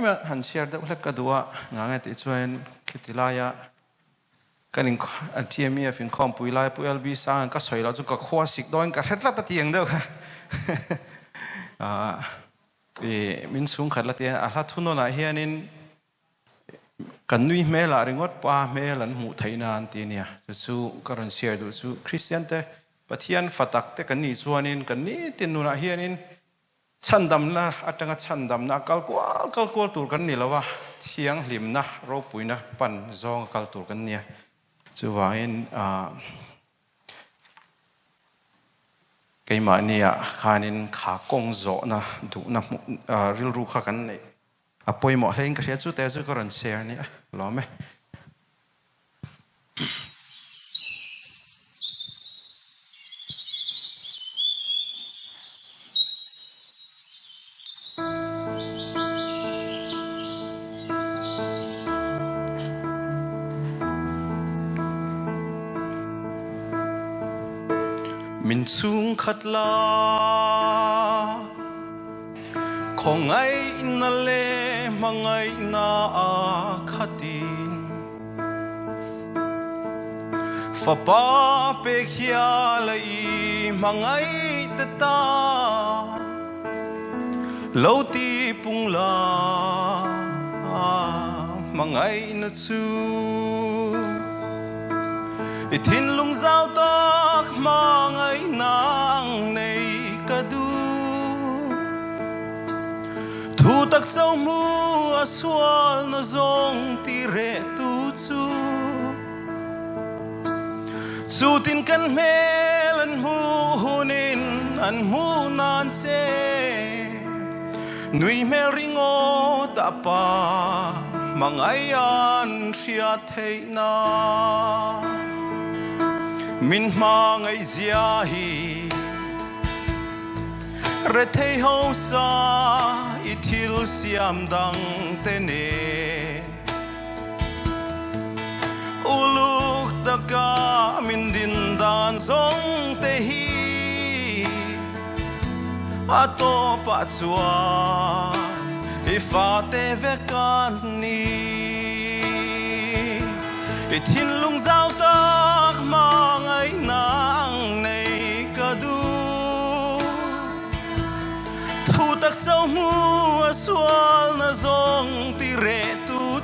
mà hắn share đó là cái đó ngang cái chuyện cái tilaya cái những anh chị em phiền không bùi lại bùi LB sang cái sợi là chúng cái khoa xịt đó cái hết là tất tiếng đâu thì mình xuống khát là tiền là thu nó lại hiện nên cái nuôi mẹ là ngót ba mẹ là ngủ thấy nàn tiền nha chú cái人 share đó chú Christian thế bắt hiện phát tắc thế cái này cho nên cái này tiền nó lại hiện nên chăn đầm na ở trong cái chăn đầm na cal qual tur cái này là wa thiang lim na ro pui na pan zong cal tur cái này chú vậy cái mà này khai nên khá công rõ na đủ na real ru khá cái này apoi mọi lên cái chú té chú cái人 share này lo mấy mình xuống khát la không ai na lệ mà ai na khát tin pha pa pe khia lai mà ai ta ta lâu ti pung la mà ai na chu thiên lung giao tắc mà ngày nang này cả du thu tắc châu mua xuân nó rong ti rẻ tu chu tin căn mê lần mu nên ăn mu nan che nuôi mê ringo ta pa mà ngày an xia thấy na min ma ngày zia hi re thei ho sa ithil siam dang te ne uluk taka min din dan zong te hi ato pa chua ifa te ve kan ni ithin lung giao tak ma ngày nang này cả du thu tak châu mua xuân na zong ti rẻ tu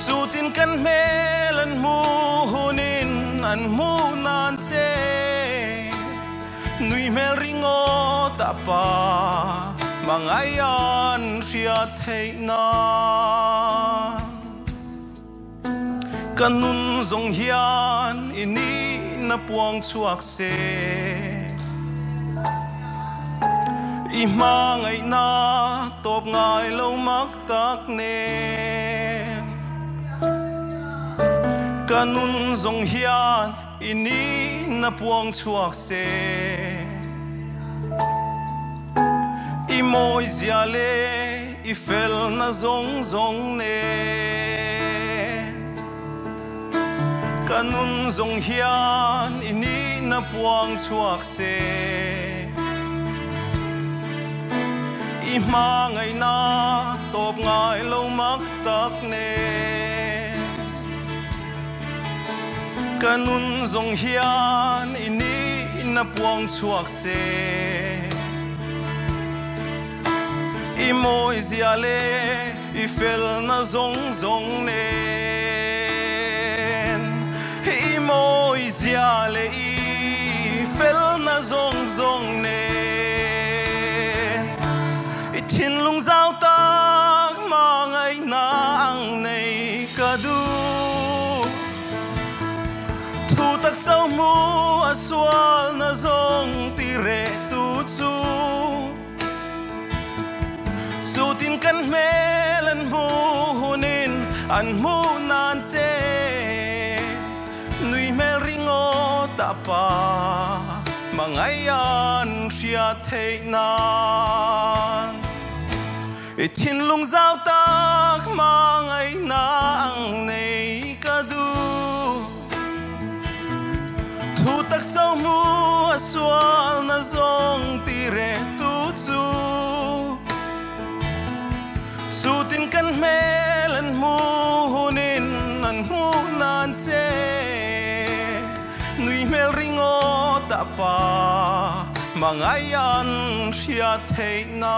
chu tin căn mê lần mu nên ăn mu nan che nuôi mê ringo ta pa mà ai an ria thấy na kanun zong hian ini na puang chuak se i ma ngày na top ngai lâu mak tak ne kanun zong hian ini na puang chuak se i moi zia le i fel na zong ne kanun zong hian ini na puang chuak se i ma ngày na top ngai lâu mak tak ne kanun zong hian ini na puang chuak se i moi zia le i fel na zong ne moi zia le i fel na zong ne i thin lung giao tak ma ngày nang này cả du thu tak châu mu xuân na zong ti rẻ tu chu tin căn mê lần mu nên ăn mu nan che nuôi mê ringo ta pa mà ngày an ria thấy nan thiên lung giao tak mà ngày nang này cả du thu tak châu mu xuân na zong ti rẻ tu chu pa mangayan ria thei na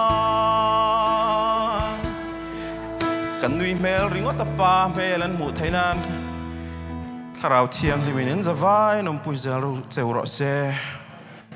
kan nui mel ringot pa melan mu thei nan tharau thiam hi min zawai nom pui zalo cheu ro se